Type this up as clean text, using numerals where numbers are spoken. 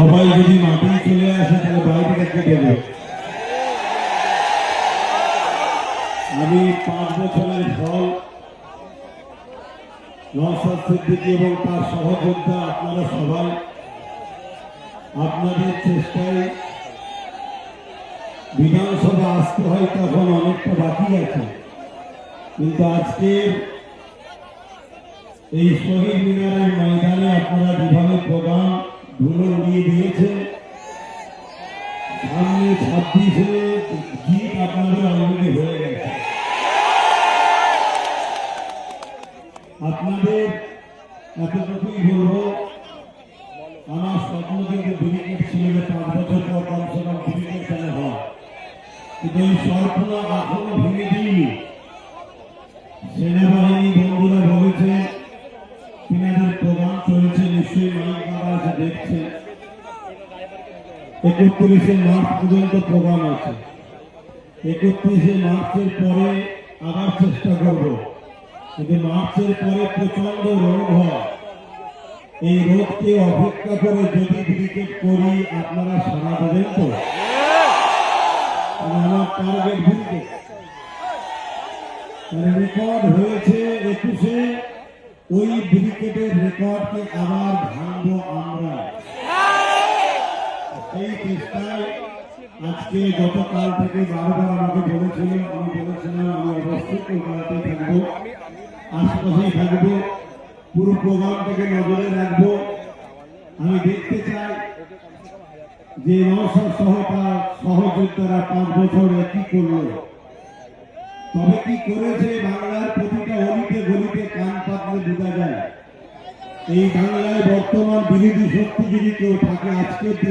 সবাই যদি মাটি চলে আসে তাহলে বাড়িটা কেটে দেবে। আমি 5 বছরের ফল নওশাদ সিদ্দিকী এবং তার সহযোদ্ধা আপনারা সবাই আপনাদের চেষ্টায় বিধানসভা আসতে হয়, তখন অনেকটা বাকি আছে, কিন্তু আজকে এই শহীদ মিনারের ময়দানে আপনারা যেভাবে প্রোগ্রাম ধুলো উড়িয়ে দিয়েছেন, সামনে 26-এ জিত আপনাদের অলরেডি হয়ে গেছে। আপনাদের এতটুকুই বলবো, আমার স্বপ্ন কিন্তু ব্রিগেড ছিল যে 5 বছর পর কমসে কম ব্রিগেড খেলা হয়, কিন্তু এই স্বপ্ন এখনো ভেঙে দিইনি। সেনাবাহিনী বন্ধুরা বলেছে তিনাদের প্রোগ্রাম চলছে, নিশ্চয়ই মাইক আছে দেখছে, 31শে মার্চ পর্যন্ত প্রোগ্রাম আছে। 31শে মার্চের পরে আবার চেষ্টা করব, কিন্তু মার্চের পরে প্রচন্ড রোগ হয়। এই রোগকে অপেক্ষা করে যদি ব্রিগেড করি আপনারা সারা দেবেন তো? আমার টার্গেট ব্রিগেড রেকর্ড হয়েছে 21-এ, ওই ব্রিগেডের রেকর্ডকে আবার ভাঙবো আমরা। সেই চেষ্টায় আজকে গতকাল থেকে বারবার আমাকে বলেছিল, আমি বলেছিলাম আমি অবশ্যই কলকাতায় থাকবো, আশপাশেই থাকবো, পুরো প্রোগ্রামটাকে নজরে রাখবো। আমি দেখতে চাই যে নওশাদ সহ তার সহযোদ্ধারা 5 বছরে কি করলো, তবে কি করেছে বাংলার প্রতিটা অলিতে গলিতে কান পাতলে বোঝা যায়। এই বাংলায় বর্তমান বিরোধী শক্তি যদি কেউ থাকে আজকে